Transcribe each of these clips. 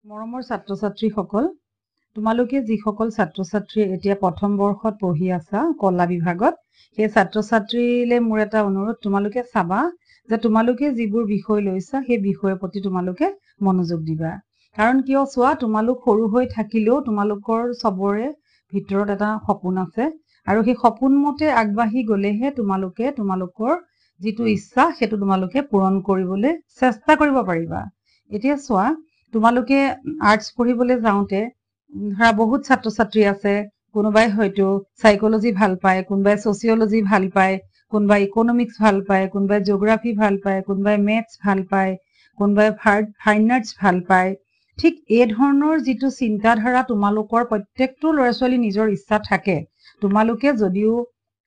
মৰমৰ ছাত্ৰ ছাত্ৰীসকল, তোমালোকে যিসকল ছাত্ৰ ছাত্ৰী এতিয়া প্ৰথম বৰ্ষত পঢ়ি আছা কলা বিভাগত, সেই ছাত্ৰ ছাত্ৰীলে মোৰ এটা অনুৰোধ, তোমালোকে চাবা যে তোমালোকে যিবোৰ বিষয় লৈছা সেই বিষয়ৰ প্ৰতি তোমালোকে মনোযোগ দিবা। কাৰণ কিয় চোৱা, তোমালোক সৰু হৈ থাকিলেও তোমালোকৰ চবৰে ভিতৰত এটা সপোন আছে আৰু সেই সপোন মতে আগবাঢ়ি গলেহে তোমালোকে তোমালোকৰ যিটো ইচ্ছা সেইটো তোমালোকে পূৰণ কৰিবলৈ চেষ্টা কৰিব পাৰিবা। এতিয়া চোৱা, তোমালোকে আৰ্টছ পঢ়িবলৈ যাওঁতে ধৰা বহুত ছাত্ৰ ছাত্ৰী আছে, কোনোবাই হয়তো সাইকোলজি ভাল পায়, কোনোবাই ছচিয়লজি ভাল পায়, কোনোবাই ইকনমিক্স ভাল পায়, কোনোবাই জিঅগ্ৰাফি ভাল পায়, কোনোবাই মেথছ ভাল পায়, কোনোবাই ফাইন আৰ্টছ ভাল পায়। ঠিক এই ধৰণৰ যিটো চিন্তাধাৰা তোমালোকৰ প্ৰত্যেকটো ল'ৰা ছোৱালী নিজৰ ইচ্ছা থাকে, তোমালোকে যদিও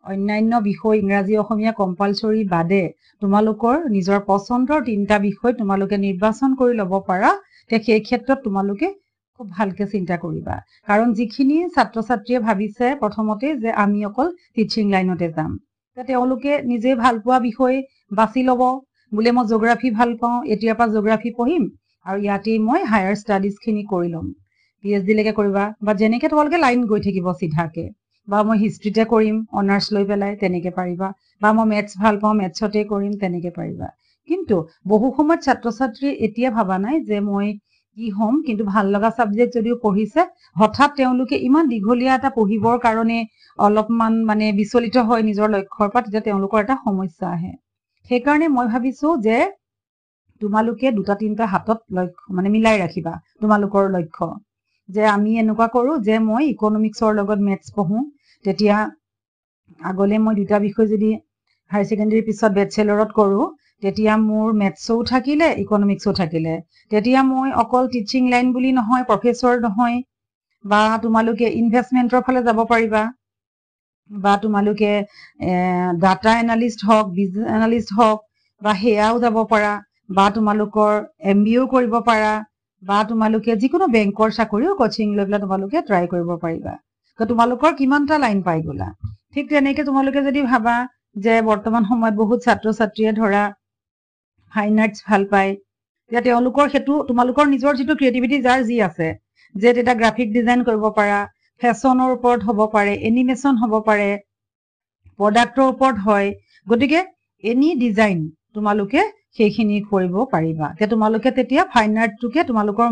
অন্যান্য বিষয় ইংৰাজী অসমীয়া কম্পালচৰি বাদে তোমালোকৰ নিজৰ পচন্দৰ 3টা বিষয় তোমালোকে নিৰ্বাচন কৰি ল'ব পাৰা, সেই ক্ষেত্ৰত তোমালোকে খুব ভালকে চিন্তা কৰিবা। কাৰণ যিখিনি ছাত্ৰ ছাত্ৰীয়ে ভাবিছে প্ৰথমতে যে আমি অকল টিচিং লাইনতে যাম, তেওঁলোকে নিজে ভাল পোৱা বিষয় বাছি ল'ব। বোলে মই জিঅগ্ৰাফি ভাল পাওঁ, এতিয়াৰ পৰা জিঅগ্ৰাফি পঢ়িম আৰু ইয়াতেই মই হায়াৰ ষ্টাডিজ খিনি কৰি ল'ম, PhD লৈকে কৰিবা, বা যেনেকে তোমালোকে লাইন গৈ থাকিব চিধাকে, বা মই হিষ্ট্ৰীতে কৰিম অনাৰ্ছ লৈ পেলাই, তেনেকে পাৰিবা, বা মই মেথছ ভাল পাওঁ মেথছতে কৰিম, তেনেকে পাৰিবা। কিন্তু বহু সময়ত ছাত্ৰ ছাত্ৰী এতিয়া ভাবা নাই যে মই কি হ'ম, কিন্তু ভাল লগা ছাবজেক্ট যদিও পঢ়িছে, হঠাৎ তেওঁলোকে ইমান দীঘলীয়া এটা পঢ়িবৰ কাৰণে অলপমান মানে বিচলিত হয় নিজৰ লক্ষ্যৰ পৰা, তেতিয়া তেওঁলোকৰ এটা সমস্যা আহে। সেইকাৰণে মই ভাবিছো যে তোমালোকে 2-3টা হাতত লক্ষ্য মানে মিলাই ৰাখিবা তোমালোকৰ লক্ষ্য, যে আমি এনেকুৱা কৰো যে মই ইকনমিক্সৰ লগত মেথছ পঢ়ো, তেতিয়া আগলে মই 2টা বিষয় যদি হায়াৰ ছেকেণ্ডেৰীৰ পিছত বেচেলৰত কৰো, তেতিয়া মোৰ মেথছো থাকিলে ইকনমিক্সো থাকিলে, তেতিয়া মই অকল টিচিং লাইন বুলি নহয়, প্ৰফেচৰ নহয়, বা তোমালোকে ইনভেষ্টমেণ্টৰ ফালে যাব পাৰিবা, বা তোমালোকে ডাটা এনালিষ্ট হওক, বিজনেছ এনালিষ্ট হওক, বা সেয়াও যাব পাৰা, বা তোমালোকৰ MBAও কৰিব পাৰা, বা তোমালোকে যিকোনো বেংকৰ চাকৰিও কোচিং লৈ পেলাই তোমালোকে ট্ৰাই কৰিব পাৰিবা। তোমালোকৰ কিমানটা লাইন পাই গলা। ঠিক তেনেকে তোমালোকে যদি ভাবা যে বৰ্তমান সময়ত বহুত ছাত্ৰ ছাত্ৰীয়ে ধৰা ফাইন আৰ্টছ ভাল পায়, তেতিয়া তেওঁলোকৰ সেইটো তোমালোকৰ নিজৰ যিটো ক্ৰিয়েটিভিটি যাৰ যি আছে, যে তেতিয়া গ্ৰাফিক ডিজাইন কৰিব পাৰা, ফেশ্বনৰ ওপৰত হ'ব পাৰে, এনিমেশ্যন হ'ব পাৰে, প্ৰডাক্টৰ ওপৰত হয়, গতিকে এনি ডিজাইন তোমালোকে সেইখিনি কৰিব পাৰিবা। তোমালোকে তেতিয়া ফাইন আৰ্টটোকে তোমালোকৰ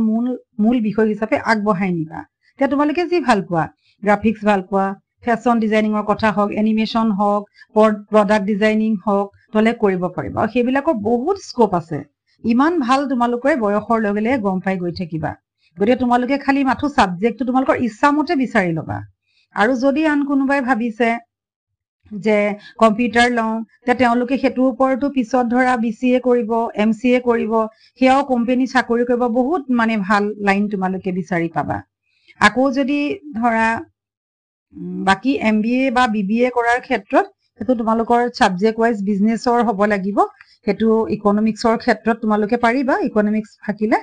মূল বিষয় হিচাপে আগবঢ়াই নিবা। তোমালোকে যি ভাল পোৱা, গ্ৰাফিক্স ভাল পোৱা, ফেশ্বন ডিজাইনিঙৰ কথা হওক, এনিমেশ্যন হওক, প্ৰডাক্ট ডিজাইনিং হওক, তোমালোকে কৰিব পাৰিবা। আৰু সেইবিলাকৰ বহুত স্কোপ আছে, ইমান ভাল তোমালোকে বয়সৰ লগে লগে গম পাই গৈ থাকিবা। গতিকে তোমালোকে খালি মাথো ছাবজেক্টটো তোমালোকৰ ইচ্ছা মতে বিচাৰি ল'বা। আৰু যদি আন কোনোবাই ভাবিছে যে কম্পিউটাৰ লওঁ, তেওঁলোকে সেইটোৰ ওপৰতো পিছত ধৰা BCA কৰিব, MCA কৰিব, সেয়াও কোম্পানী চাকৰি কৰিব, বহুত মানে ভাল লাইন তোমালোকে বিচাৰি পাবা। আকৌ যদি ধৰা বাকী MBA বা BBA কৰাৰ ক্ষেত্ৰত সেইটো তোমালোকৰ ছাবজেক্ট ৱাইজ বিজনেছৰ হ'ব লাগিব, সেইটো ইকনমিক্সৰ ক্ষেত্ৰত তোমালোকে পাৰিবা, ইকনমিক্স থাকিলে,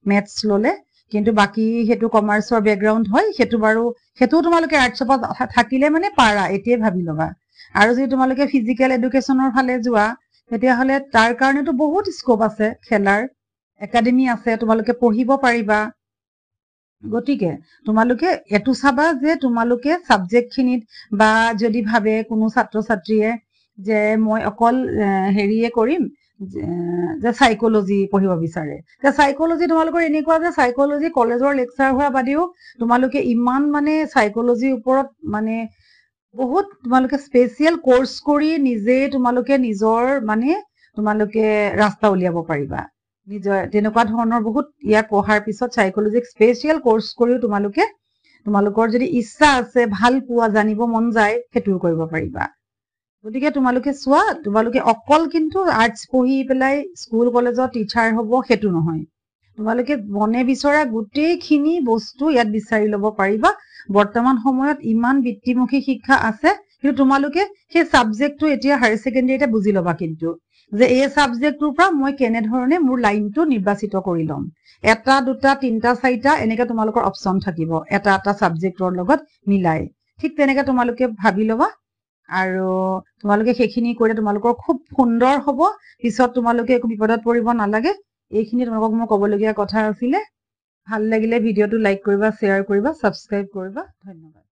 মেথছ ললে, কিন্তু বাকী সেইটো কমাৰ্চৰ বেকগ্ৰাউণ্ড হয়, সেইটো বাৰু সেইটোও তোমালোকে আৰ্টছৰ পৰা থাকিলে মানে পাৰা, এতিয়াই ভাবি ল'বা। আৰু যদি তোমালোকে ফিজিকেল এডুকেশ্যনৰ ফালে যোৱা, তেতিয়াহ'লে তাৰ কাৰণেতো বহুত স্কোপ আছে, খেলাৰ একাডেমি আছে, তোমালোকে পঢ়িব পাৰিবা। গতিকে তোমালোকে এইটো চাবা যে তোমালোকে ছাবজেক্ট খিনিত, বা যদি ভাবে কোনো ছাত্ৰ ছাত্ৰীয়ে যে মই অকল হেৰিয়ে কৰিম, যে সাইকোলজি পঢ়িব বিচাৰে, সাইকোলজি তোমালোকৰ এনেকুৱা যে সাইকোলজি কলেজৰ লেকচাৰ হোৱা বাদেও তোমালোকে ইমান মানে সাইকোলজিৰ ওপৰত মানে বহুত তোমালোকে স্পেচিয়েল কোৰ্চ কৰি নিজে তোমালোকে নিজৰ মানে তোমালোকে ৰাস্তা উলিয়াব পাৰিবা। নিজৰ তেনেকুৱা ধৰণৰ বহুত ইয়াক পঢ়াৰ পিছত সাইকোলজিক স্পেচিয়েল কোৰ্চ কৰিও তোমালোকৰ যদি ইচ্ছা আছে, ভাল পোৱা, জানিব মন যায়, সেইটোও কৰিব পাৰিবা। গতিকে তোমালোকে চোৱা, তোমালোকে অকল কিন্তু আৰ্টছ পঢ়ি পেলাই স্কুল কলেজত টিচাৰ হ'ব সেইটো নহয়, তোমালোকে মনে বিচৰা গোটেইখিনি বস্তু ইয়াত বিচাৰি ল'ব পাৰিবা। বৰ্তমান সময়ত ইমান বৃত্তিমুখী শিক্ষা আছে, কিন্তু তোমালোকে সেই ছাবজেক্টটো এতিয়া হায়াৰ ছেকেণ্ডেৰীতে বুজি ল'বা, কিন্তু যে এই ছাবজেক্টটোৰ পৰা মই কেনেধৰণে মোৰ লাইনটো নিৰ্বাচিত কৰি ল'ম। 1, 2, 3, 4 এনেকে তোমালোকৰ অপশ্যন থাকিব, এটা ছাবজেক্টৰ লগত মিলাই। ঠিক তেনেকে তোমালোকে ভাবি ল'বা, আৰু তোমালোকে সেইখিনি কৰিলে তোমালোকৰ খুব সুন্দৰ হ'ব। পিছত তোমালোকে একো বিপদত পৰিব নালাগে। এইখিনি তোমালোকক মই ক'বলগীয়া কথা আছিলে। ভাল লাগিলে ভিডিঅ'টো লাইক কৰিবা, শ্বেয়াৰ কৰিবা, সাবস্ক্ৰাইব কৰিবা। ধন্যবাদ।